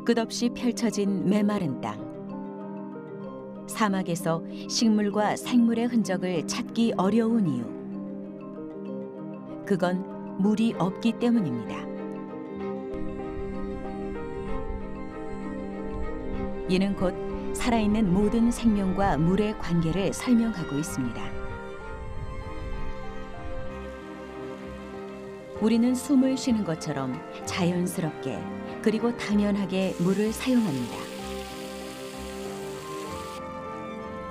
끝없이 펼쳐진 메마른 땅. 사막에서 식물과 생물의 흔적을 찾기 어려운 이유. 그건 물이 없기 때문입니다. 이는 곧 살아있는 모든 생명과 물의 관계를 설명하고 있습니다. 우리는 숨을 쉬는 것처럼 자연스럽게 그리고 당연하게 물을 사용합니다.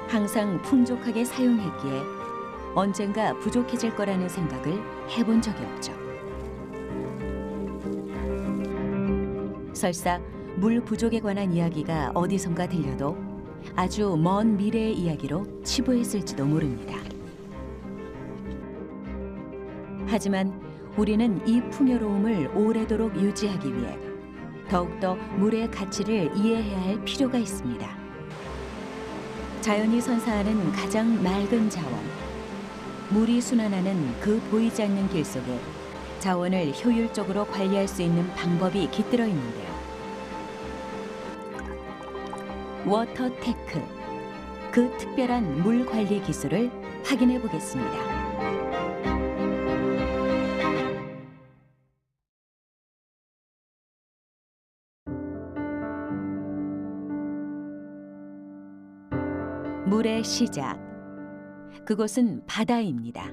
항상 풍족하게 사용했기에 언젠가 부족해질 거라는 생각을 해본 적이 없죠. 설사 물 부족에 관한 이야기가 어디선가 들려도 아주 먼 미래의 이야기로 치부했을지도 모릅니다. 하지만 우리는 이 풍요로움을 오래도록 유지하기 위해 더욱더 물의 가치를 이해해야 할 필요가 있습니다. 자연이 선사하는 가장 맑은 자원, 물이 순환하는 그 보이지 않는 길 속에 자원을 효율적으로 관리할 수 있는 방법이 깃들어 있는데요. 워터테크, 그 특별한 물 관리 기술을 확인해 보겠습니다. 물의 시작, 그곳은 바다입니다.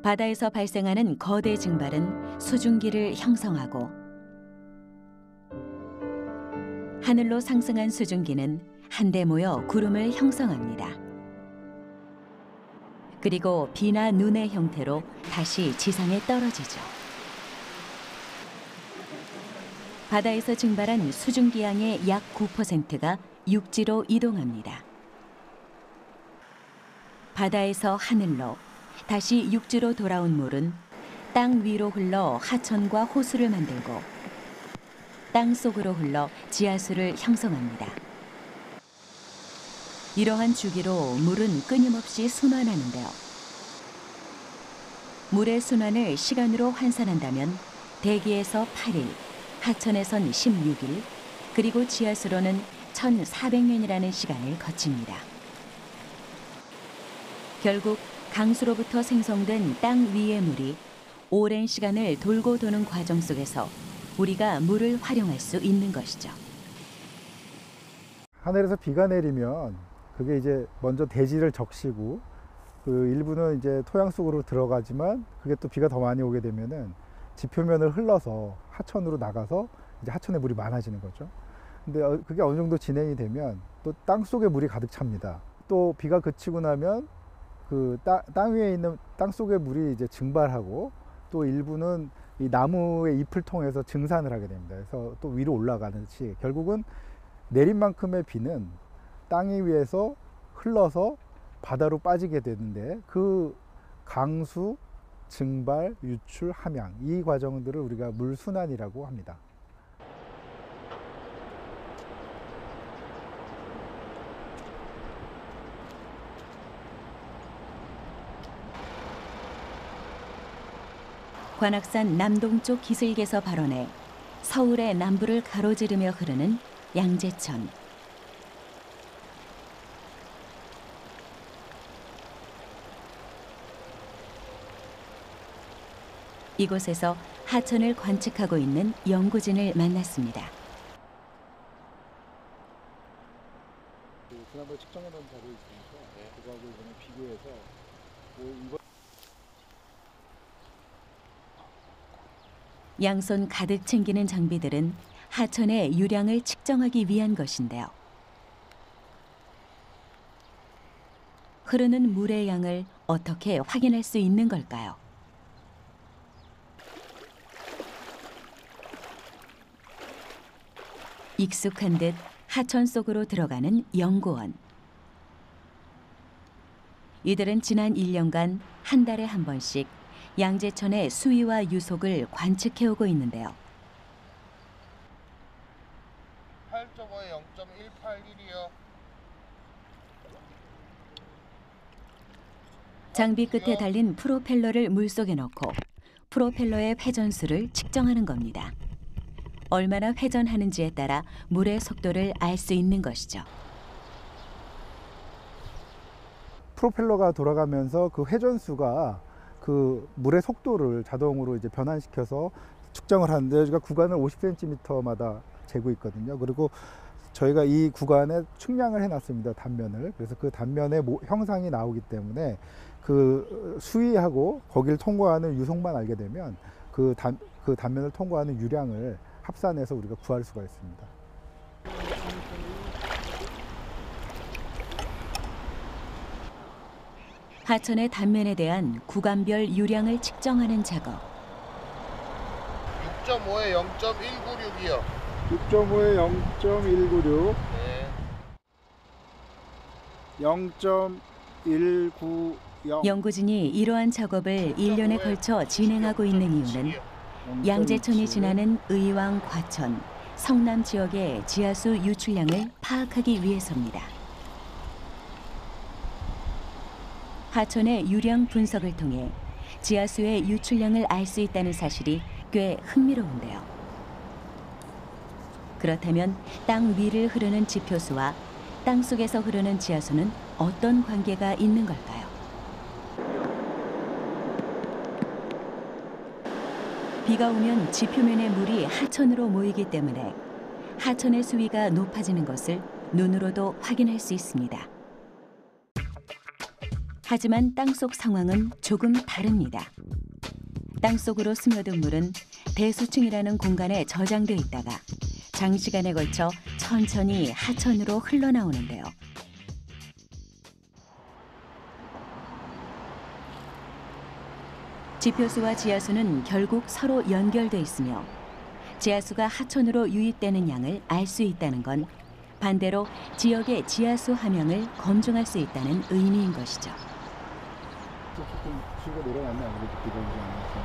바다에서 발생하는 거대 증발은 수증기를 형성하고 하늘로 상승한 수증기는 한데 모여 구름을 형성합니다. 그리고 비나 눈의 형태로 다시 지상에 떨어지죠. 바다에서 증발한 수증기 양의 약 9%가 육지로 이동합니다. 바다에서 하늘로 다시 육지로 돌아온 물은 땅 위로 흘러 하천과 호수를 만들고 땅 속으로 흘러 지하수를 형성합니다. 이러한 주기로 물은 끊임없이 순환하는데요. 물의 순환을 시간으로 환산한다면 대기에서 8일, 하천에선 16일, 그리고 지하수로는 1400년이라는 시간을 거칩니다. 결국 강수로부터 생성된 땅 위의 물이 오랜 시간을 돌고 도는 과정 속에서 우리가 물을 활용할 수 있는 것이죠. 하늘에서 비가 내리면 그게 이제 먼저 대지를 적시고 그 일부는 이제 토양 속으로 들어가지만 그게 또 비가 더 많이 오게 되면은 지표면을 흘러서 하천으로 나가서 이제 하천에 물이 많아지는 거죠. 근데 그게 어느 정도 진행이 되면 또 땅 속에 물이 가득 찹니다. 또 비가 그치고 나면 그 땅 위에 있는 땅 속의 물이 이제 증발하고 또 일부는 이 나무의 잎을 통해서 증산을 하게 됩니다. 그래서 또 위로 올라가듯이 결국은 내린 만큼의 비는 땅 위에서 흘러서 바다로 빠지게 되는데 그 강수, 증발, 유출, 함양 이 과정들을 우리가 물순환이라고 합니다. 관악산 남동쪽 기슭에서 발원해 서울의 남부를 가로지르며 흐르는 양재천. 이곳에서 하천을 관측하고 있는 연구진을 만났습니다. 지난번에 측정해 놓은 자료 있으니까 그거하고 이번에 비교해서 이거 양손 가득 챙기는 장비들은 하천의 유량을 측정하기 위한 것인데요. 흐르는 물의 양을 어떻게 확인할 수 있는 걸까요? 익숙한 듯 하천 속으로 들어가는 연구원. 이들은 지난 1년간 한 달에 한 번씩 양재천의 수위와 유속을 관측해오고 있는데요. 8.5에 0.181이요. 장비 끝에 달린 프로펠러를 물속에 넣고 프로펠러의 회전수를 측정하는 겁니다. 얼마나 회전하는지에 따라 물의 속도를 알 수 있는 것이죠. 프로펠러가 돌아가면서 그 회전수가 그 물의 속도를 자동으로 이제 변환시켜서 측정을 하는데 여기가 구간을 50cm마다 재고 있거든요. 그리고 저희가 이 구간에 측량을 해놨습니다. 단면을. 그래서 그 단면에 형상이 나오기 때문에 그 수위하고 거기를 통과하는 유속만 알게 되면 그 단면을 통과하는 유량을 합산해서 우리가 구할 수가 있습니다. 하천의 단면에 대한 구간별 유량을 측정하는 작업. 6.5에 0.196이요. 6.5에 0.196, 네. 0.190. 연구진이 이러한 작업을 1년에 걸쳐 진행하고 있는 이유는 양재천이 지나는 의왕, 과천, 성남 지역의 지하수 유출량을 파악하기 위해서입니다. 하천의 유량 분석을 통해 지하수의 유출량을 알 수 있다는 사실이 꽤 흥미로운데요. 그렇다면 땅 위를 흐르는 지표수와 땅 속에서 흐르는 지하수는 어떤 관계가 있는 걸까요? 비가 오면 지표면의 물이 하천으로 모이기 때문에 하천의 수위가 높아지는 것을 눈으로도 확인할 수 있습니다. 하지만 땅속 상황은 조금 다릅니다. 땅속으로 스며든 물은 대수층이라는 공간에 저장돼 있다가 장시간에 걸쳐 천천히 하천으로 흘러나오는데요. 지표수와 지하수는 결국 서로 연결돼 있으며 지하수가 하천으로 유입되는 양을 알 수 있다는 건 반대로 지역의 지하수 함량을 검증할 수 있다는 의미인 것이죠. 조금 수위가 내려가면 아무래도 비가 오지 않아서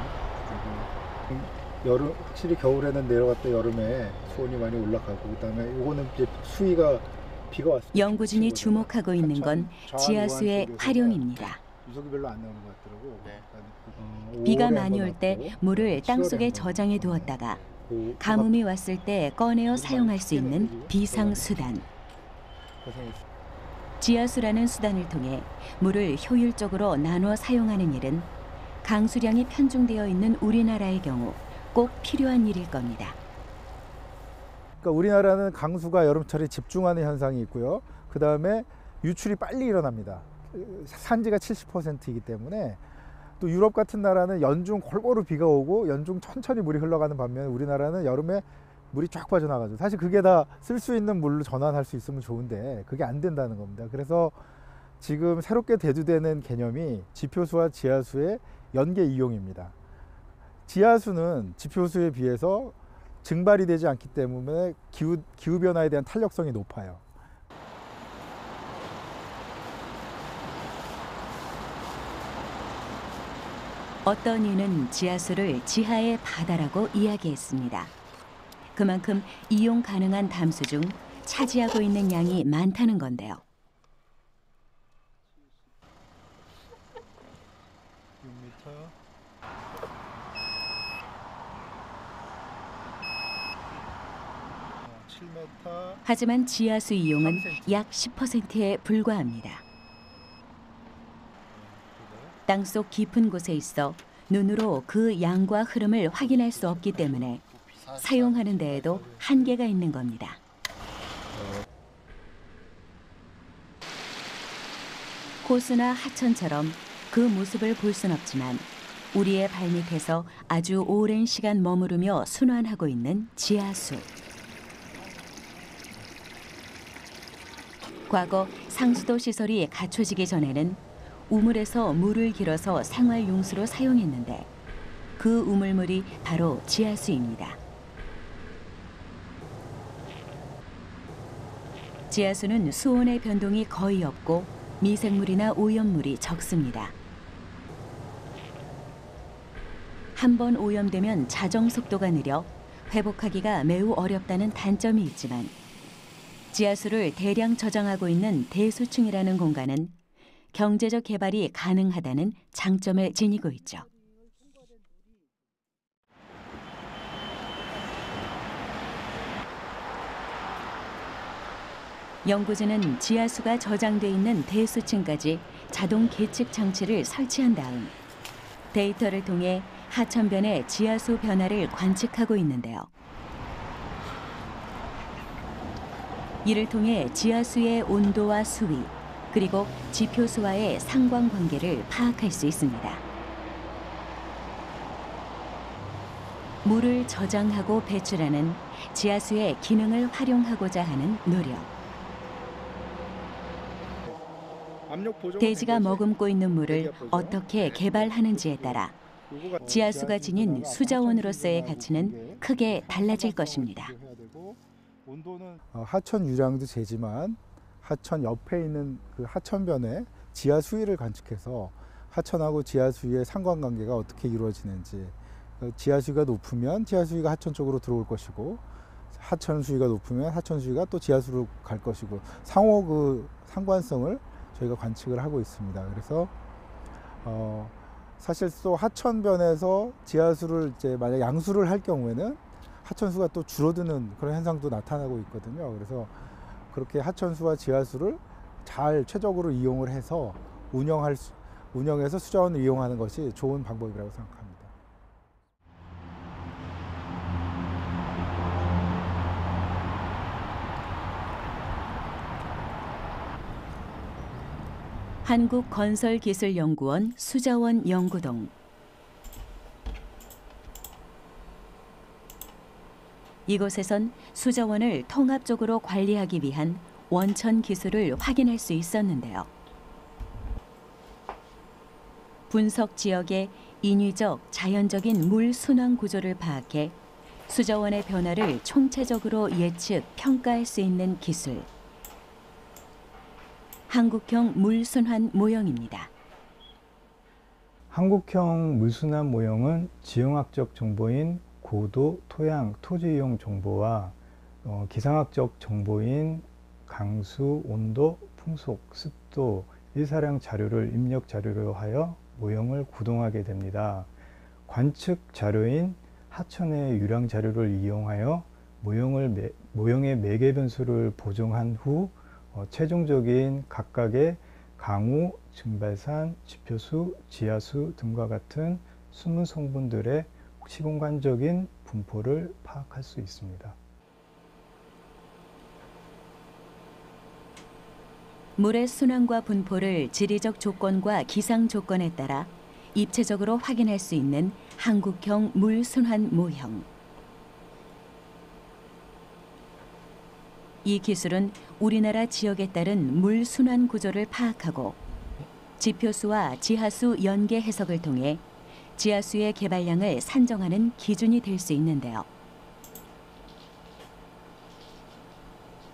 여름, 확실히 겨울에는 내려갔다 여름에 수온이 많이 올라가고 그다음에 요거는 이제 수위가 비가 왔을 때 연구진이 주목하고 있는 건 지하수의 활용입니다. 유속이 별로 안 나오는 것 같더라고. 네. 비가 많이 올 때 물을 땅속에 저장해 두었다가 가뭄이 왔을 때 꺼내어 사용할 수 있는 비상수단. 지하수라는 수단을 통해 물을 효율적으로 나눠 사용하는 일은 강수량이 편중되어 있는 우리나라의 경우 꼭 필요한 일일 겁니다. 그러니까 우리나라는 강수가 여름철에 집중하는 현상이 있고요. 그 다음에 유출이 빨리 일어납니다. 산지가 70%이기 때문에 또 유럽 같은 나라는 연중 골고루 비가 오고 연중 천천히 물이 흘러가는 반면에 우리나라는 여름에 물이 쫙 빠져나가죠. 사실 그게 다 쓸 수 있는 물로 전환할 수 있으면 좋은데 그게 안 된다는 겁니다. 그래서 지금 새롭게 대두되는 개념이 지표수와 지하수의 연계 이용입니다. 지하수는 지표수에 비해서 증발이 되지 않기 때문에 기후변화에 대한 탄력성이 높아요. 어떤 이는 지하수를 지하의 바다라고 이야기했습니다. 그만큼 이용 가능한 담수 중 차지하고 있는 양이 많다는 건데요. 6m. 하지만 지하수 이용은 약 10%에 불과합니다. 땅속 깊은 곳에 있어 눈으로 그 양과 흐름을 확인할 수 없기 때문에 사용하는 데에도 한계가 있는 겁니다. 호수나 하천처럼 그 모습을 볼 순 없지만 우리의 발밑에서 아주 오랜 시간 머무르며 순환하고 있는 지하수. 과거 상수도 시설이 갖춰지기 전에는 우물에서 물을 길어서 생활용수로 사용했는데 그 우물물이 바로 지하수입니다. 지하수는 수온의 변동이 거의 없고 미생물이나 오염물이 적습니다. 한 번 오염되면 자정 속도가 느려 회복하기가 매우 어렵다는 단점이 있지만 지하수를 대량 저장하고 있는 대수층이라는 공간은 경제적 개발이 가능하다는 장점을 지니고 있죠. 연구진은 지하수가 저장돼 있는 대수층까지 자동 계측 장치를 설치한 다음 데이터를 통해 하천변의 지하수 변화를 관측하고 있는데요. 이를 통해 지하수의 온도와 수위, 그리고 지표수와의 상관관계를 파악할 수 있습니다. 물을 저장하고 배출하는 지하수의 기능을 활용하고자 하는 노력. 대지가 머금고 있는 물을 어떻게 개발하는지에 따라 지하수가 지닌 수자원으로서의 가치는 크게 달라질 것입니다. 하천 유량도 재지만 하천 옆에 있는 그 하천변의 지하 수위를 관측해서 하천하고 지하 수위의 상관관계가 어떻게 이루어지는지, 지하 수위가 높으면 지하 수위가 하천 쪽으로 들어올 것이고 하천 수위가 높으면 하천 수위가 또 지하수로 갈 것이고 상호 그 상관성을 저희가 관측을 하고 있습니다. 그래서 사실 또 하천변에서 지하수를 이제 만약 양수를 할 경우에는 하천수가 또 줄어드는 그런 현상도 나타나고 있거든요. 그래서 그렇게 하천수와 지하수를 잘 최적으로 이용을 해서 운영해서 수자원을 이용하는 것이 좋은 방법이라고 생각합니다. 한국건설기술연구원 수자원 연구동. 이곳에선 수자원을 통합적으로 관리하기 위한 원천 기술을 확인할 수 있었는데요. 분석 지역의 인위적, 자연적인 물 순환 구조를 파악해 수자원의 변화를 총체적으로 예측, 평가할 수 있는 기술. 한국형 물순환 모형입니다. 한국형 물순환 모형은 지형학적 정보인 고도, 토양, 토지 이용 정보와 기상학적 정보인 강수, 온도, 풍속, 습도, 일사량 자료를 입력 자료로 하여 모형을 구동하게 됩니다. 관측 자료인 하천의 유량 자료를 이용하여 모형의 매개 변수를 보정한 후 최종적인 각각의 강우, 증발산, 지표수, 지하수 등과 같은 숨은 성분들의 시공간적인 분포를 파악할 수 있습니다. 물의 순환과 분포를 지리적 조건과 기상 조건에 따라 입체적으로 확인할 수 있는 한국형 물순환 모형. 이 기술은 우리나라 지역에 따른 물순환 구조를 파악하고 지표수와 지하수 연계 해석을 통해 지하수의 개발량을 산정하는 기준이 될 수 있는데요.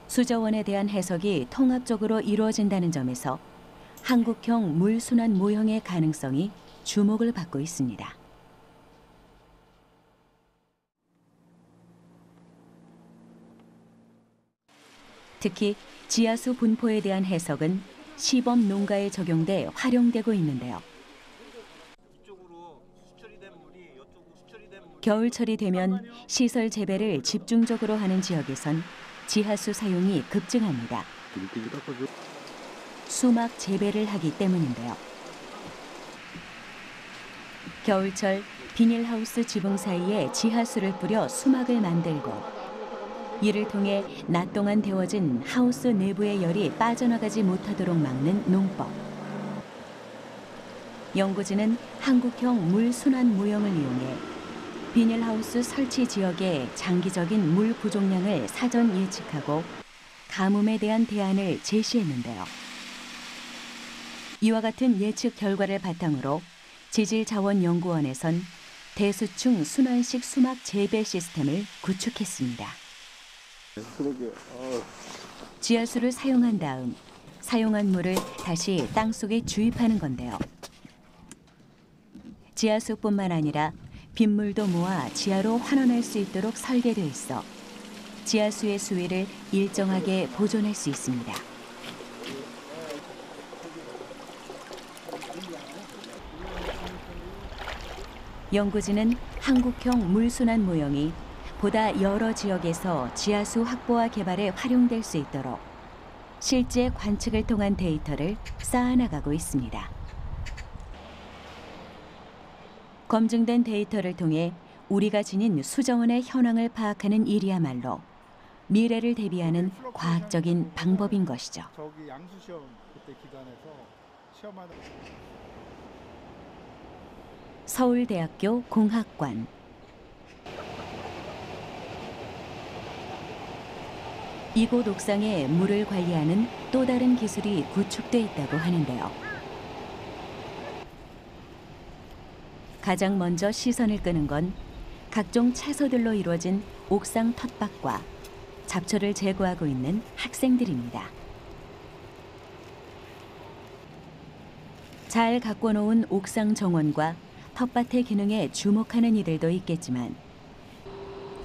수자원에 대한 해석이 통합적으로 이루어진다는 점에서 한국형 물순환 모형의 가능성이 주목을 받고 있습니다. 특히 지하수 분포에 대한 해석은 시범 농가에 적용돼 활용되고 있는데요. 겨울철이 되면 시설 재배를 집중적으로 하는 지역에선 지하수 사용이 급증합니다. 수막 재배를 하기 때문인데요. 겨울철 비닐하우스 지붕 사이에 지하수를 뿌려 수막을 만들고 이를 통해 낮 동안 데워진 하우스 내부의 열이 빠져나가지 못하도록 막는 농법. 연구진은 한국형 물순환 모형을 이용해 비닐하우스 설치 지역의 장기적인 물 부족량을 사전 예측하고 가뭄에 대한 대안을 제시했는데요. 이와 같은 예측 결과를 바탕으로 지질자원연구원에선 대수층 순환식 수막 재배 시스템을 구축했습니다. 지하수를 사용한 다음 사용한 물을 다시 땅속에 주입하는 건데요. 지하수뿐만 아니라 빗물도 모아 지하로 환원할 수 있도록 설계돼 있어 지하수의 수위를 일정하게 보존할 수 있습니다. 연구진은 한국형 물순환 모형이 보다 여러 지역에서 지하수 확보와 개발에 활용될 수 있도록 실제 관측을 통한 데이터를 쌓아나가고 있습니다. 검증된 데이터를 통해 우리가 지닌 수정원의 현황을 파악하는 일이야말로 미래를 대비하는 과학적인 방법인 것이죠. 저기 양수 시험 그때 기간에서 시험하는 서울대학교 공학관. 이곳 옥상에 물을 관리하는 또 다른 기술이 구축돼 있다고 하는데요. 가장 먼저 시선을 끄는 건 각종 채소들로 이루어진 옥상 텃밭과 잡초를 제거하고 있는 학생들입니다. 잘 가꿔 놓은 옥상 정원과 텃밭의 기능에 주목하는 이들도 있겠지만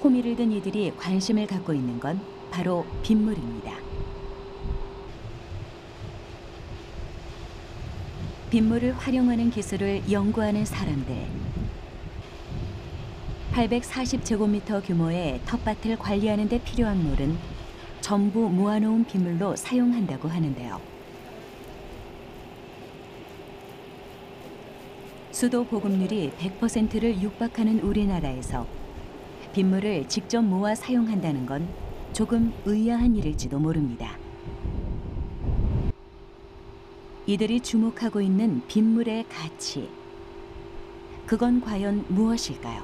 호미를 든 이들이 관심을 갖고 있는 건 바로 빗물입니다. 빗물을 활용하는 기술을 연구하는 사람들. 840제곱미터 규모의 텃밭을 관리하는 데 필요한 물은 전부 모아놓은 빗물로 사용한다고 하는데요. 수도 보급률이 100%를 육박하는 우리나라에서 빗물을 직접 모아 사용한다는 건 조금 의아한 일일지도 모릅니다. 이들이 주목하고 있는 빗물의 가치, 그건 과연 무엇일까요?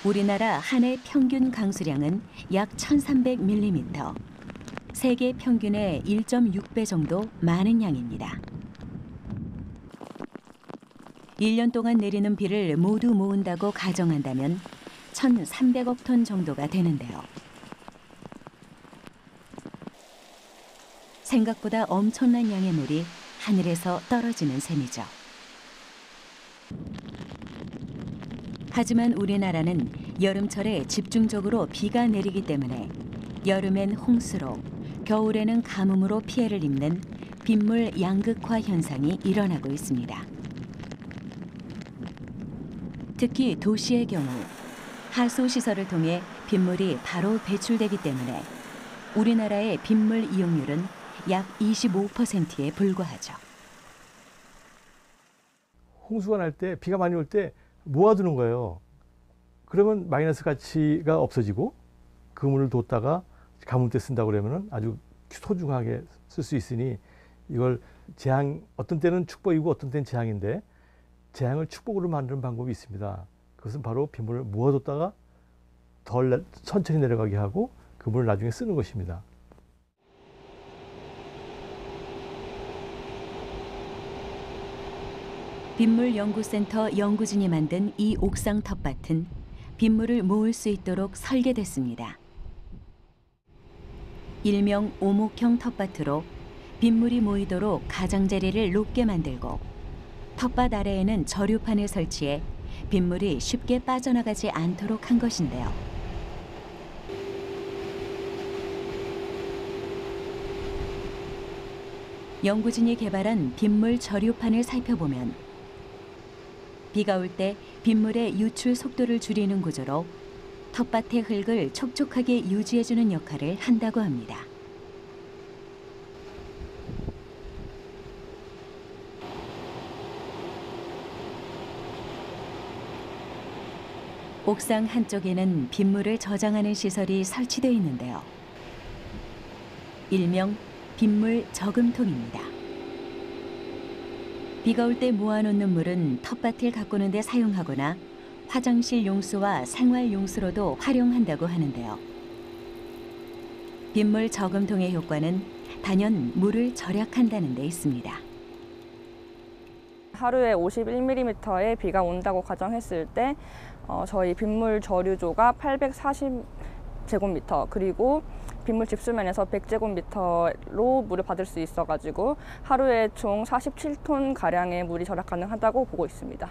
우리나라 한 해 평균 강수량은 약 1300mm, 세계 평균의 1.6배 정도 많은 양입니다. 1년 동안 내리는 비를 모두 모은다고 가정한다면 1,300억 톤 정도가 되는데요. 생각보다 엄청난 양의 물이 하늘에서 떨어지는 셈이죠. 하지만 우리나라는 여름철에 집중적으로 비가 내리기 때문에 여름엔 홍수로, 겨울에는 가뭄으로 피해를 입는 빗물 양극화 현상이 일어나고 있습니다. 특히 도시의 경우 하수 시설을 통해 빗물이 바로 배출되기 때문에 우리나라의 빗물 이용률은 약 25%에 불과하죠. 홍수가 날 때, 비가 많이 올 때 모아두는 거예요. 그러면 마이너스 가치가 없어지고 그 물을 뒀다가 가뭄 때 쓴다고 그러면 아주 소중하게 쓸 수 있으니 이걸 재앙, 어떤 때는 축복이고 어떤 때는 재앙인데 재앙을 축복으로 만드는 방법이 있습니다. 그것은 바로 빗물을 모아뒀다가 덜 천천히 내려가게 하고 그 물을 나중에 쓰는 것입니다. 빗물연구센터 연구진이 만든 이 옥상 텃밭은 빗물을 모을 수 있도록 설계됐습니다. 일명 오목형 텃밭으로 빗물이 모이도록 가장자리를 높게 만들고 텃밭 아래에는 저류판을 설치해 빗물이 쉽게 빠져나가지 않도록 한 것인데요. 연구진이 개발한 빗물 저류판을 살펴보면 비가 올 때 빗물의 유출 속도를 줄이는 구조로 텃밭의 흙을 촉촉하게 유지해주는 역할을 한다고 합니다. 옥상 한쪽에는 빗물을 저장하는 시설이 설치되어 있는데요. 일명 빗물 저금통입니다. 비가 올 때 모아놓는 물은 텃밭을 가꾸는 데 사용하거나 화장실 용수와 생활 용수로도 활용한다고 하는데요. 빗물 저금통의 효과는 단연 물을 절약한다는 데 있습니다. 하루에 51mm의 비가 온다고 가정했을 때 저희 빗물 저류조가 840제곱미터 그리고 빗물 집수면에서 100제곱미터로 물을 받을 수 있어가지고 하루에 총 47톤 가량의 물이 절약 가능하다고 보고 있습니다.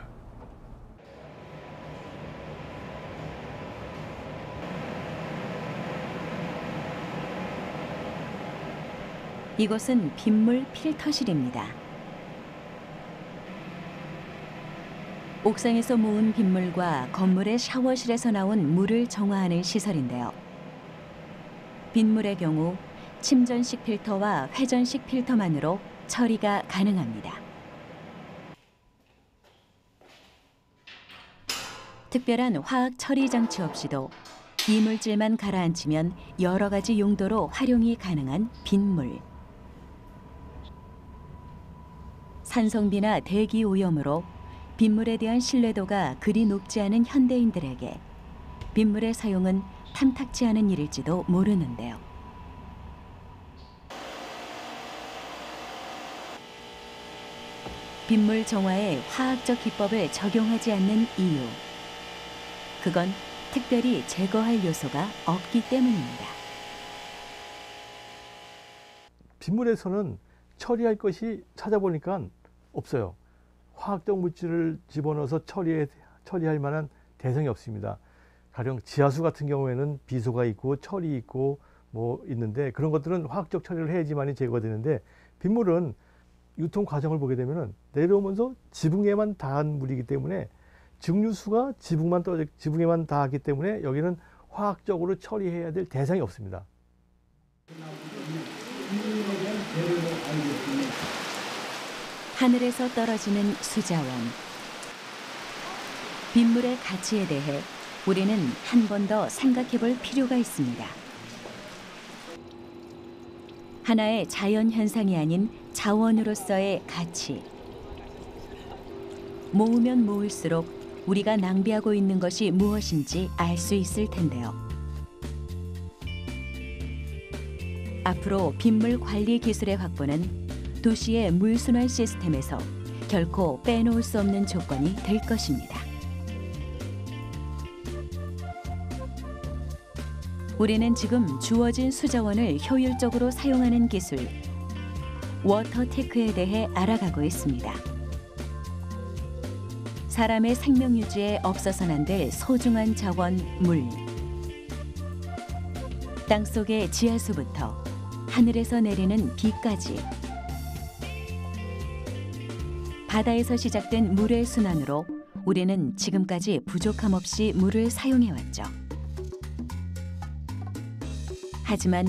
이곳은 빗물 필터실입니다. 옥상에서 모은 빗물과 건물의 샤워실에서 나온 물을 정화하는 시설인데요. 빗물의 경우 침전식 필터와 회전식 필터만으로 처리가 가능합니다. 특별한 화학 처리 장치 없이도 이물질만 가라앉히면 여러 가지 용도로 활용이 가능한 빗물. 산성비나 대기 오염으로 빗물에 대한 신뢰도가 그리 높지 않은 현대인들에게 빗물의 사용은 탐탁치 않은 일일지도 모르는데요. 빗물 정화에 화학적 기법을 적용하지 않는 이유. 그건 특별히 제거할 요소가 없기 때문입니다. 빗물에서는 처리할 것이 찾아보니까 없어요. 화학적 물질을 집어넣어서 처리할 만한 대상이 없습니다. 가령 지하수 같은 경우에는 비소가 있고 철이 있고 뭐 있는데 그런 것들은 화학적 처리를 해야지만이 제거되는데 빗물은 유통 과정을 보게 되면은 내려오면서 지붕에만 닿은 물이기 때문에 증류수가 지붕에만 닿았기 때문에 여기는 화학적으로 처리해야 될 대상이 없습니다. 하늘에서 떨어지는 수자원. 빗물의 가치에 대해 우리는 한 번 더 생각해 볼 필요가 있습니다. 하나의 자연 현상이 아닌 자원으로서의 가치. 모으면 모을수록 우리가 낭비하고 있는 것이 무엇인지 알 수 있을 텐데요. 앞으로 빗물 관리 기술의 확보는 도시의 물순환 시스템에서 결코 빼놓을 수 없는 조건이 될 것입니다. 우리는 지금 주어진 수자원을 효율적으로 사용하는 기술, 워터테크에 대해 알아가고 있습니다. 사람의 생명 유지에 없어서는 안 될 소중한 자원, 물. 땅속의 지하수부터 하늘에서 내리는 비까지. 바다에서 시작된 물의 순환으로 우리는 지금까지 부족함 없이 물을 사용해왔죠. 하지만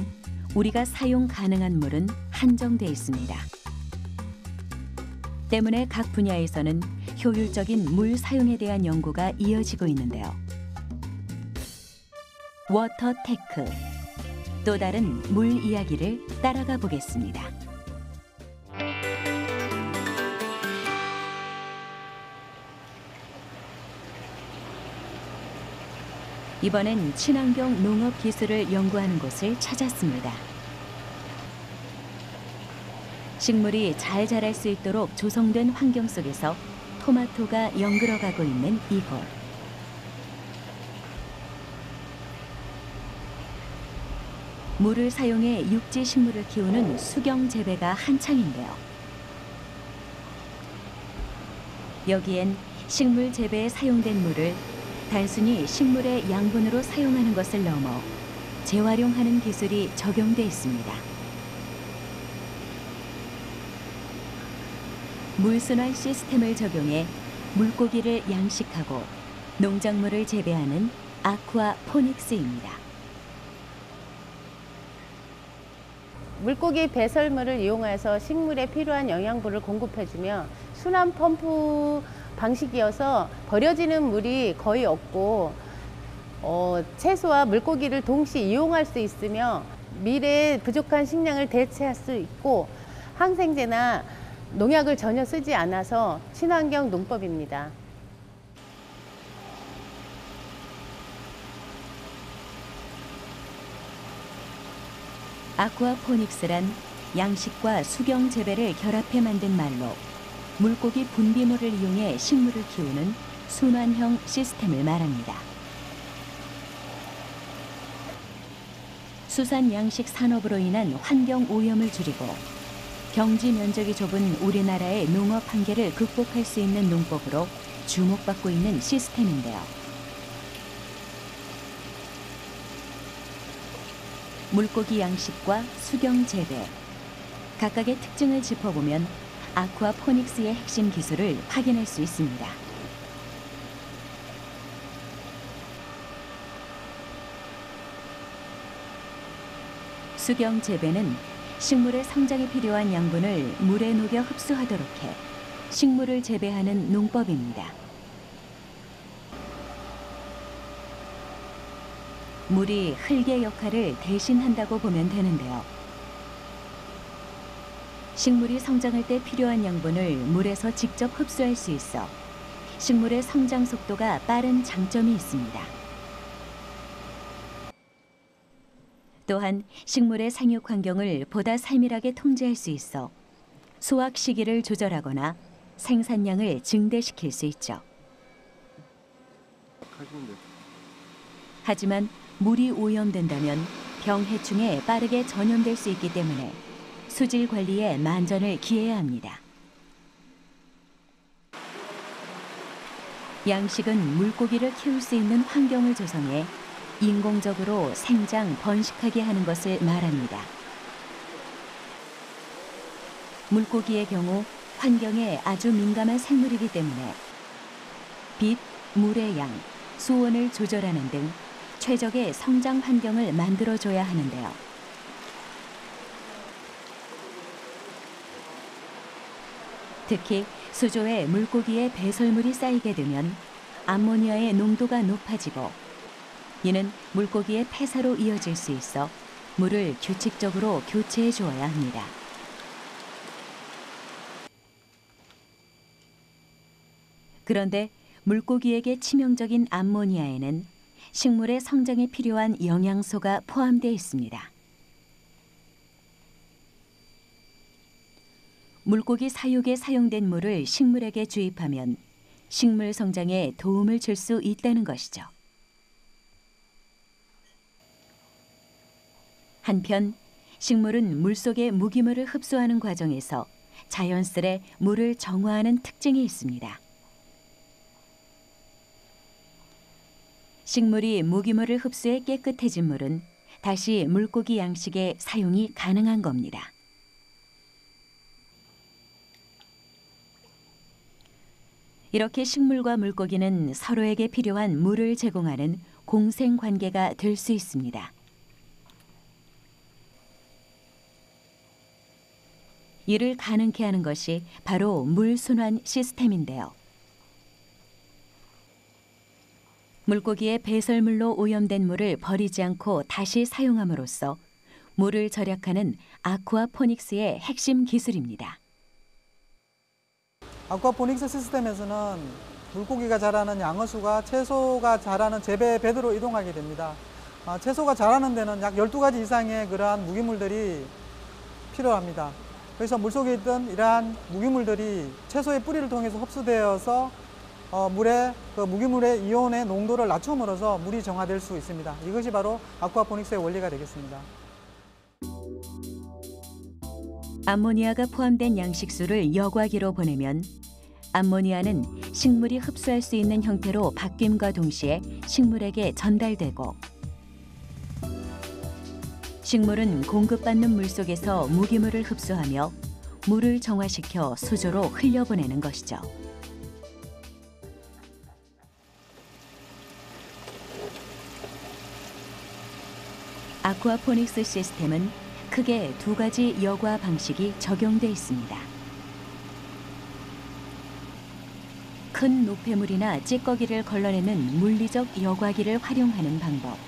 우리가 사용 가능한 물은 한정돼 있습니다. 때문에 각 분야에서는 효율적인 물 사용에 대한 연구가 이어지고 있는데요. 워터테크, 또 다른 물 이야기를 따라가 보겠습니다. 이번엔 친환경 농업 기술을 연구하는 곳을 찾았습니다. 식물이 잘 자랄 수 있도록 조성된 환경 속에서 토마토가 연그러가고 있는 이곳. 물을 사용해 육지 식물을 키우는 수경 재배가 한창인데요. 여기엔 식물 재배에 사용된 물을 단순히 식물의 양분으로 사용하는 것을 넘어 재활용하는 기술이 적용돼 있습니다. 물순환 시스템을 적용해 물고기를 양식하고 농작물을 재배하는 아쿠아포닉스입니다. 물고기 배설물을 이용해서 식물에 필요한 영양분을 공급해주며 순환 펌프 방식이어서 버려지는 물이 거의 없고 채소와 물고기를 동시에 이용할 수 있으며 미래의 부족한 식량을 대체할 수 있고 항생제나 농약을 전혀 쓰지 않아서 친환경 농법입니다. 아쿠아포닉스란 양식과 수경 재배를 결합해 만든 말로 물고기 분비물을 이용해 식물을 키우는 순환형 시스템을 말합니다. 수산 양식 산업으로 인한 환경 오염을 줄이고 경지 면적이 좁은 우리나라의 농업 한계를 극복할 수 있는 농법으로 주목받고 있는 시스템인데요. 물고기 양식과 수경 재배, 각각의 특징을 짚어보면 아쿠아포닉스의 핵심 기술을 확인할 수 있습니다. 수경 재배는 식물의 성장에 필요한 양분을 물에 녹여 흡수하도록 해 식물을 재배하는 농법입니다. 물이 흙의 역할을 대신한다고 보면 되는데요. 식물이 성장할 때 필요한 양분을 물에서 직접 흡수할 수 있어 식물의 성장 속도가 빠른 장점이 있습니다. 또한 식물의 생육 환경을 보다 살밀하게 통제할 수 있어 수확 시기를 조절하거나 생산량을 증대시킬 수 있죠. 하지만 물이 오염된다면 병해충에 빠르게 전염될 수 있기 때문에 수질 관리에 만전을 기해야 합니다. 양식은 물고기를 키울 수 있는 환경을 조성해 인공적으로 생장, 번식하게 하는 것을 말합니다. 물고기의 경우 환경에 아주 민감한 생물이기 때문에 빛, 물의 양, 수온을 조절하는 등 최적의 성장 환경을 만들어줘야 하는데요. 특히 수조에 물고기의 배설물이 쌓이게 되면 암모니아의 농도가 높아지고 이는 물고기의 폐사로 이어질 수 있어 물을 규칙적으로 교체해 주어야 합니다. 그런데 물고기에게 치명적인 암모니아에는 식물의 성장에 필요한 영양소가 포함되어 있습니다. 물고기 사육에 사용된 물을 식물에게 주입하면 식물 성장에 도움을 줄 수 있다는 것이죠. 한편 식물은 물속의 무기물을 흡수하는 과정에서 자연스레 물을 정화하는 특징이 있습니다. 식물이 무기물을 흡수해 깨끗해진 물은 다시 물고기 양식에 사용이 가능한 겁니다. 이렇게 식물과 물고기는 서로에게 필요한 물을 제공하는 공생 관계가 될 수 있습니다. 이를 가능케 하는 것이 바로 물순환 시스템인데요. 물고기의 배설물로 오염된 물을 버리지 않고 다시 사용함으로써 물을 절약하는 아쿠아포닉스의 핵심 기술입니다. 아쿠아포닉스 시스템에서는 물고기가 자라는 양어수가 채소가 자라는 재배 베드로 이동하게 됩니다. 채소가 자라는 데는 약 12가지 이상의 그러한 무기물들이 필요합니다. 그래서 물속에 있던 이러한 무기물들이 채소의 뿌리를 통해서 흡수되어서 물에 그 무기물의 이온의 농도를 낮춤으로써 물이 정화될 수 있습니다. 이것이 바로 아쿠아포닉스의 원리가 되겠습니다. 암모니아가 포함된 양식수를 여과기로 보내면 암모니아는 식물이 흡수할 수 있는 형태로 바뀜과 동시에 식물에게 전달되고 식물은 공급받는 물속에서 무기물을 흡수하며 물을 정화시켜 수조로 흘려보내는 것이죠. 아쿠아포닉스 시스템은 크게 두 가지 여과 방식이 적용돼 있습니다. 큰 노폐물이나 찌꺼기를 걸러내는 물리적 여과기를 활용하는 방법.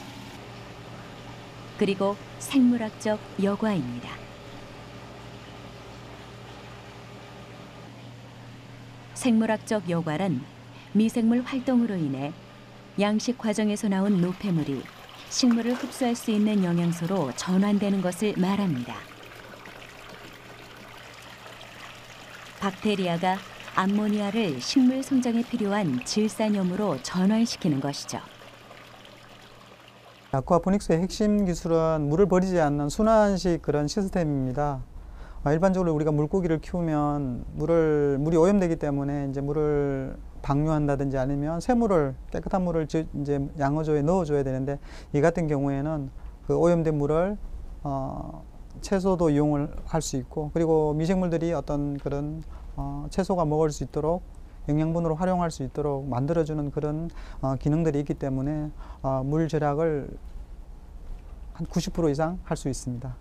그리고 생물학적 여과입니다. 생물학적 여과란 미생물 활동으로 인해 양식 과정에서 나온 노폐물이 식물을 흡수할 수 있는 영양소로 전환되는 것을 말합니다. 박테리아가 암모니아를 식물 성장에 필요한 질산염으로 전환시키는 것이죠. 아쿠아포닉스의 핵심 기술은 물을 버리지 않는 순환식 그런 시스템입니다. 일반적으로 우리가 물고기를 키우면 물이 오염되기 때문에 이제 물을 방류한다든지 아니면 새물을 깨끗한 물을 이제 양어조에 넣어줘야 되는데 이 같은 경우에는 그 오염된 물을 채소도 이용을 할 수 있고 그리고 미생물들이 어떤 그런 채소가 먹을 수 있도록 영양분으로 활용할 수 있도록 만들어주는 그런 기능들이 있기 때문에 물 절약을 한 90% 이상 할 수 있습니다.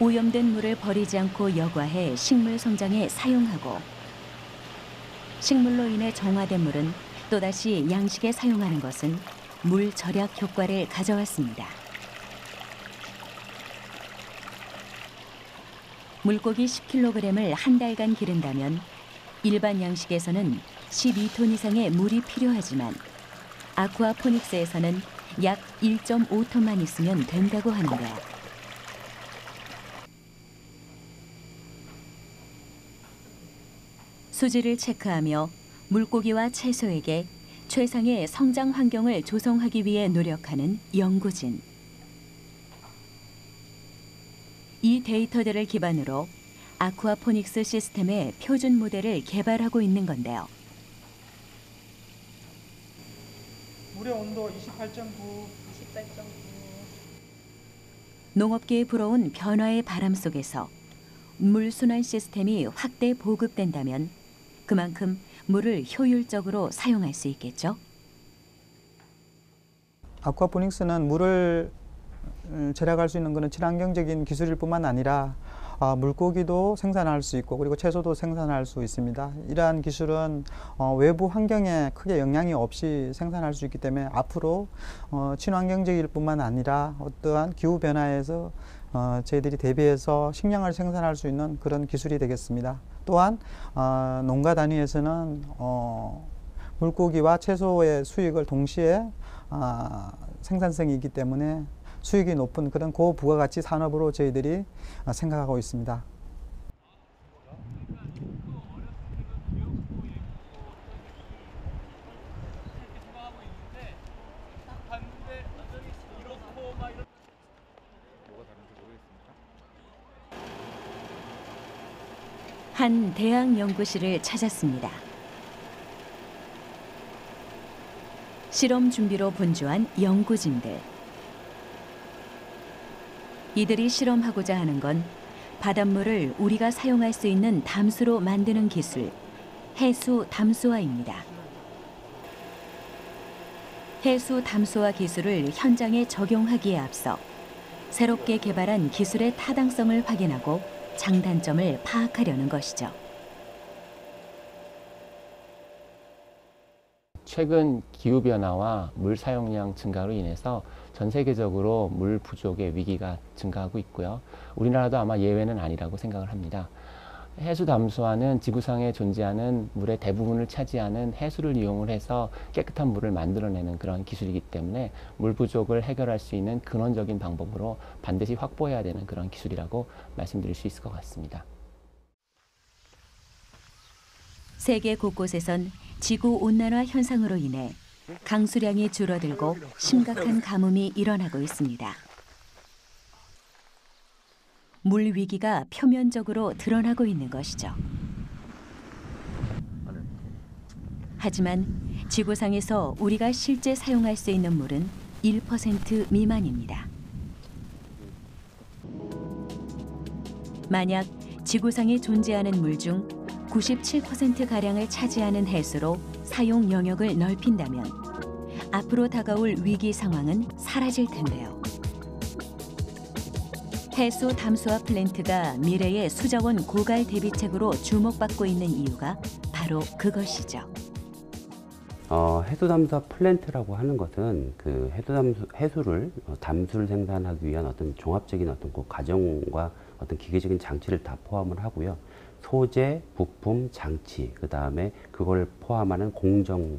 오염된 물을 버리지 않고 여과해 식물 성장에 사용하고 식물로 인해 정화된 물은 또다시 양식에 사용하는 것은 물 절약 효과를 가져왔습니다. 물고기 10kg을 한 달간 기른다면 일반 양식에서는 12톤 이상의 물이 필요하지만 아쿠아포닉스에서는 약 1.5톤만 있으면 된다고 하는데요. 수질을 체크하며 물고기와 채소에게 최상의 성장 환경을 조성하기 위해 노력하는 연구진. 이 데이터들을 기반으로 아쿠아포닉스 시스템의 표준 모델을 개발하고 있는 건데요. 물의 온도 28.9. 농업계에 불어온 변화의 바람 속에서 물 순환 시스템이 확대 보급된다면 그만큼 물을 효율적으로 사용할 수 있겠죠. 아쿠아포닉스는 물을 절약할 수 있는 것은 친환경적인 기술일 뿐만 아니라 물고기도 생산할 수 있고 그리고 채소도 생산할 수 있습니다. 이러한 기술은 외부 환경에 크게 영향이 없이 생산할 수 있기 때문에 앞으로 친환경적일 뿐만 아니라 어떠한 기후 변화에서 저희들이 대비해서 식량을 생산할 수 있는 그런 기술이 되겠습니다. 또한 농가 단위에서는 물고기와 채소의 수익을 동시에 생산성이 있기 때문에 수익이 높은 그런 고부가가치 산업으로 저희들이 생각하고 있습니다. 한 대학 연구실을 찾았습니다. 실험 준비로 분주한 연구진들. 이들이 실험하고자 하는 건 바닷물을 우리가 사용할 수 있는 담수로 만드는 기술, 해수 담수화입니다. 해수 담수화 기술을 현장에 적용하기에 앞서 새롭게 개발한 기술의 타당성을 확인하고 장단점을 파악하려는 것이죠. 최근 기후변화와 물 사용량 증가로 인해서 전 세계적으로 물 부족의 위기가 증가하고 있고요. 우리나라도 아마 예외는 아니라고 생각을 합니다. 해수 담수화는 지구상에 존재하는 물의 대부분을 차지하는 해수를 이용을 해서 깨끗한 물을 만들어내는 그런 기술이기 때문에 물 부족을 해결할 수 있는 근원적인 방법으로 반드시 확보해야 되는 그런 기술이라고 말씀드릴 수 있을 것 같습니다. 세계 곳곳에선 지구온난화 현상으로 인해 강수량이 줄어들고 심각한 가뭄이 일어나고 있습니다. 물 위기가 표면적으로 드러나고 있는 것이죠. 하지만 지구상에서 우리가 실제 사용할 수 있는 물은 1% 미만입니다. 만약 지구상에 존재하는 물 중 97%가량을 차지하는 해수로 사용 영역을 넓힌다면 앞으로 다가올 위기 상황은 사라질 텐데요. 해수 담수화 플랜트가 미래의 수자원 고갈 대비책으로 주목받고 있는 이유가 바로 그것이죠. 해수 담수화 플랜트라고 하는 것은 그 해수를 담수를 생산하기 위한 어떤 종합적인 어떤 그 과정과 어떤 기계적인 장치를 다 포함을 하고요. 소재, 부품, 장치, 그 다음에 그걸 포함하는 공정이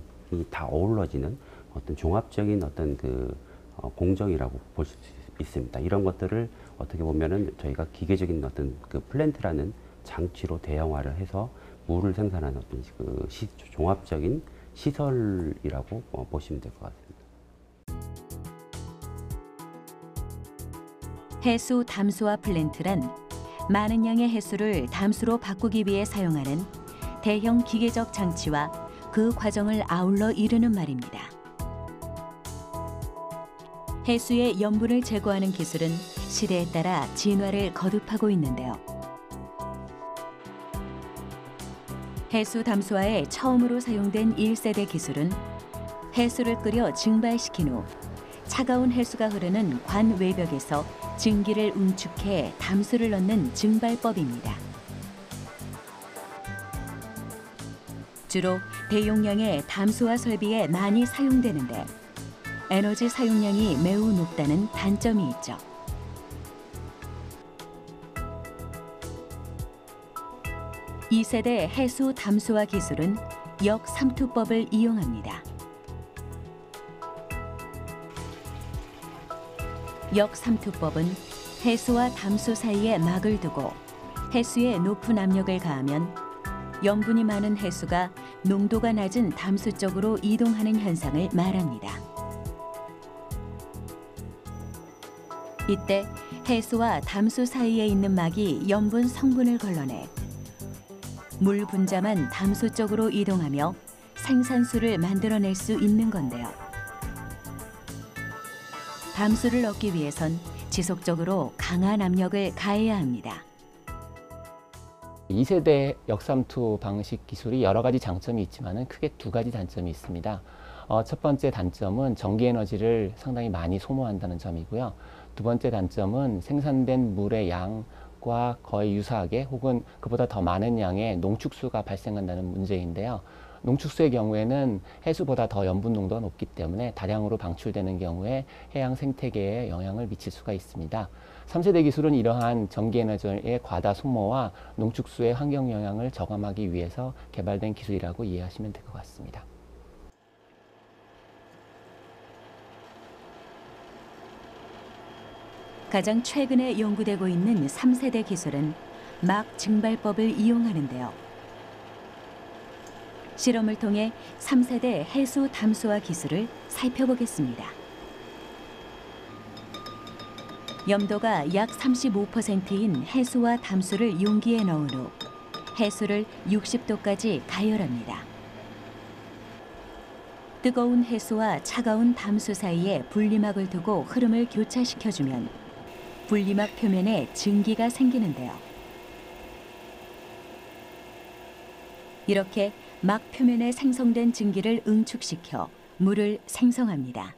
다 어우러지는 어떤 종합적인 어떤 그 공정이라고 볼 수 있습니다. 이런 것들을 어떻게 보면은 저희가 기계적인 어떤 그 플랜트라는 장치로 대형화를 해서 물을 생산하는 어떤 그 종합적인 시설이라고 보시면 될 것 같습니다. 해수 담수화 플랜트란 많은 양의 해수를 담수로 바꾸기 위해 사용하는 대형 기계적 장치와 그 과정을 아울러 이루는 말입니다. 해수의 염분을 제거하는 기술은 시대에 따라 진화를 거듭하고 있는데요. 해수 담수화에 처음으로 사용된 1세대 기술은 해수를 끓여 증발시킨 후 차가운 해수가 흐르는 관 외벽에서 증기를 응축해 담수를 넣는 증발법입니다. 주로 대용량의 담수화 설비에 많이 사용되는데 에너지 사용량이 매우 높다는 단점이 있죠. 이 세대 해수 담수화 기술은 역삼투법을 이용합니다. 역삼투법은 해수와 담수 사이에 막을 두고 해수에 높은 압력을 가하면 염분이 많은 해수가 농도가 낮은 담수 쪽으로 이동하는 현상을 말합니다. 이때 해수와 담수 사이에 있는 막이 염분 성분을 걸러내 물 분자만 담수 쪽으로 이동하며 생산수를 만들어낼 수 있는 건데요. 담수를 얻기 위해선 지속적으로 강한 압력을 가해야 합니다. 2세대 역삼투 방식 기술이 여러 가지 장점이 있지만 크게 두 가지 단점이 있습니다. 첫 번째 단점은 전기 에너지를 상당히 많이 소모한다는 점이고요. 두 번째 단점은 생산된 물의 양과 거의 유사하게 혹은 그보다 더 많은 양의 농축수가 발생한다는 문제인데요. 농축수의 경우에는 해수보다 더 염분 농도가 높기 때문에 다량으로 방출되는 경우에 해양 생태계에 영향을 미칠 수가 있습니다. 3세대 기술은 이러한 전기 에너지의 과다 소모와 농축수의 환경 영향을 저감하기 위해서 개발된 기술이라고 이해하시면 될 것 같습니다. 가장 최근에 연구되고 있는 3세대 기술은 막 증발법을 이용하는데요. 실험을 통해 3세대 해수 담수화 기술을 살펴보겠습니다. 염도가 약 35%인 해수와 담수를 용기에 넣은 후 해수를 60도까지 가열합니다. 뜨거운 해수와 차가운 담수 사이에 분리막을 두고 흐름을 교차시켜주면 분리막 표면에 증기가 생기는데요. 이렇게 막 표면에 생성된 증기를 응축시켜 물을 생성합니다.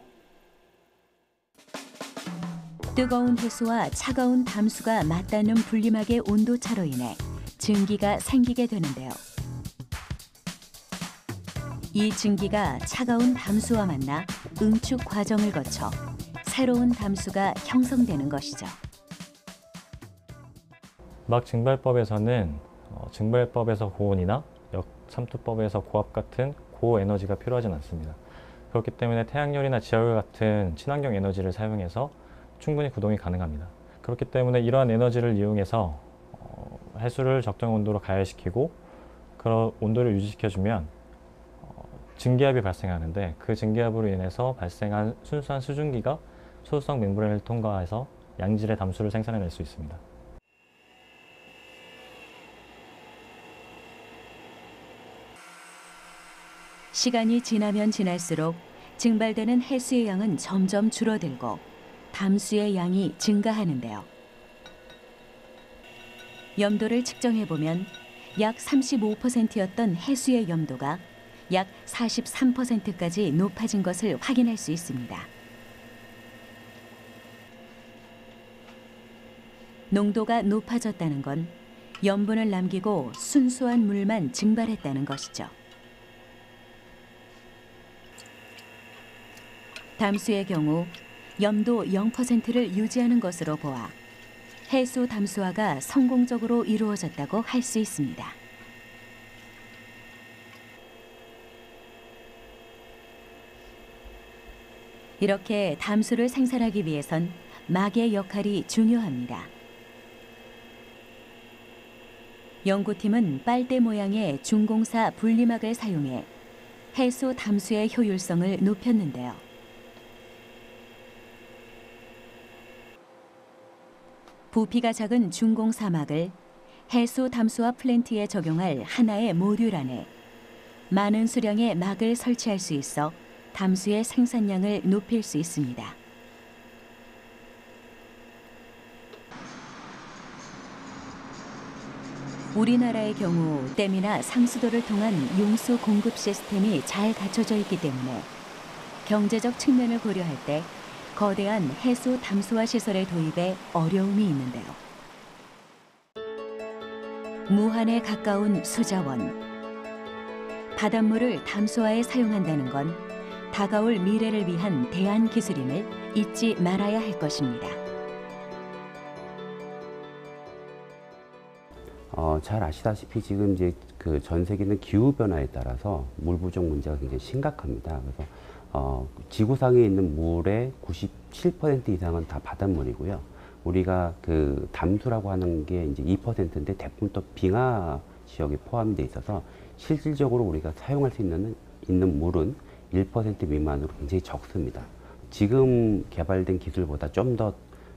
뜨거운 해수와 차가운 담수가 맞닿는 분리막의 온도차로 인해 증기가 생기게 되는데요. 이 증기가 차가운 담수와 만나 응축 과정을 거쳐 새로운 담수가 형성되는 것이죠. 막 증발법에서는 증발법에서 고온이나 역삼투법에서 고압 같은 고에너지가 필요하진 않습니다. 그렇기 때문에 태양열이나 지하열 같은 친환경 에너지를 사용해서 충분히 구동이 가능합니다. 그렇기 때문에 이러한 에너지를 이용해서 해수를 적정 온도로 가열시키고 그런 온도를 유지시켜주면 증기압이 발생하는데 그 증기압으로 인해서 발생한 순수한 수증기가 소수성 맹브레인을 통과해서 양질의 담수를 생산해낼 수 있습니다. 시간이 지나면 지날수록 증발되는 해수의 양은 점점 줄어들고 담수의 양이 증가하는데요. 염도를 측정해보면 약 35%였던 해수의 염도가 약 43%까지 높아진 것을 확인할 수 있습니다. 농도가 높아졌다는 건 염분을 남기고 순수한 물만 증발했다는 것이죠. 담수의 경우 염도 0%를 유지하는 것으로 보아 해수 담수화가 성공적으로 이루어졌다고 할 수 있습니다. 이렇게 담수를 생산하기 위해선 막의 역할이 중요합니다. 연구팀은 빨대 모양의 중공사 분리막을 사용해 해수 담수의 효율성을 높였는데요. 부피가 작은 중공사막을 해수 담수화 플랜트에 적용할 하나의 모듈 안에 많은 수량의 막을 설치할 수 있어 담수의 생산량을 높일 수 있습니다. 우리나라의 경우 댐이나 상수도를 통한 용수 공급 시스템이 잘 갖춰져 있기 때문에 경제적 측면을 고려할 때 거대한 해수 담수화 시설의 도입에 어려움이 있는데요. 무한에 가까운 수자원. 바닷물을 담수화에 사용한다는 건 다가올 미래를 위한 대안 기술임을 잊지 말아야 할 것입니다. 잘 아시다시피 지금 이제 그 전 세계는 기후 변화에 따라서 물 부족 문제가 굉장히 심각합니다. 그래서 지구상에 있는 물의 97% 이상은 다 바닷물이고요. 우리가 그 담수라고 하는 게 이제 2%인데 대부분 또 빙하 지역에 포함이 돼 있어서 실질적으로 우리가 사용할 수 있는 물은 1% 미만으로 굉장히 적습니다. 지금 개발된 기술보다 좀 더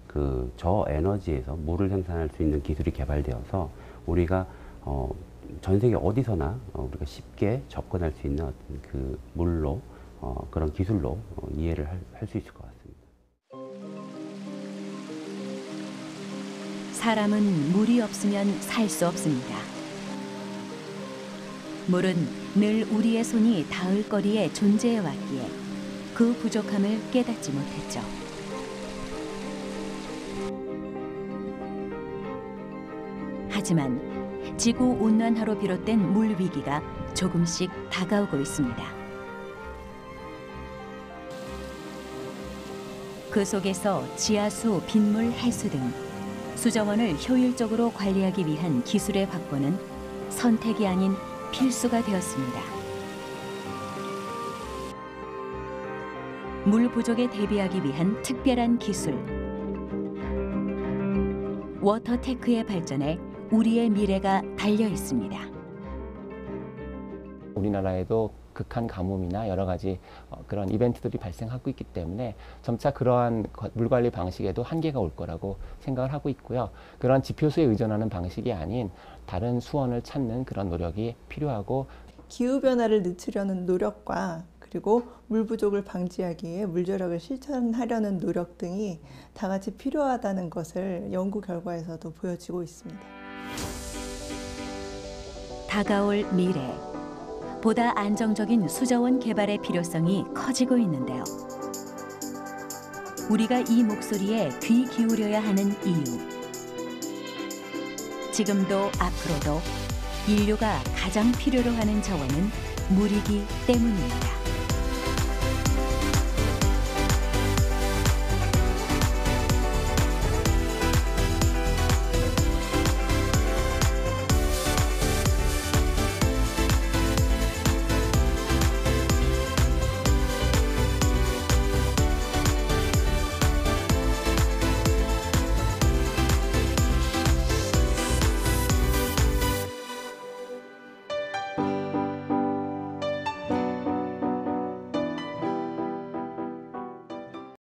그 저에너지에서 물을 생산할 수 있는 기술이 개발되어서 우리가 전 세계 어디서나 우리가 쉽게 접근할 수 있는 어떤 그 물로 그런 기술로 이해를 할 수 있을 것 같습니다. 사람은 물이 없으면 살 수 없습니다. 물은 늘 우리의 손이 닿을 거리에 존재해 왔기에 그 부족함을 깨닫지 못했죠. 하지만 지구 온난화로 비롯된 물 위기가 조금씩 다가오고 있습니다. 그 속에서 지하수, 빗물, 해수 등 수자원을 효율적으로 관리하기 위한 기술의 확보는 선택이 아닌 필수가 되었습니다. 물 부족에 대비하기 위한 특별한 기술, 워터테크의 발전에 우리의 미래가 달려 있습니다. 우리나라에도 극한 가뭄이나 여러 가지 그런 이벤트들이 발생하고 있기 때문에 점차 그러한 물 관리 방식에도 한계가 올 거라고 생각을 하고 있고요. 그런 지표수에 의존하는 방식이 아닌 다른 수원을 찾는 그런 노력이 필요하고, 기후변화를 늦추려는 노력과 그리고 물 부족을 방지하기 위해 물 절약을 실천하려는 노력 등이 다 같이 필요하다는 것을 연구 결과에서도 보여지고 있습니다. 다가올 미래, 보다 안정적인 수자원 개발의 필요성이 커지고 있는데요. 우리가 이 목소리에 귀 기울여야 하는 이유, 지금도 앞으로도 인류가 가장 필요로 하는 자원은 물이기 때문입니다.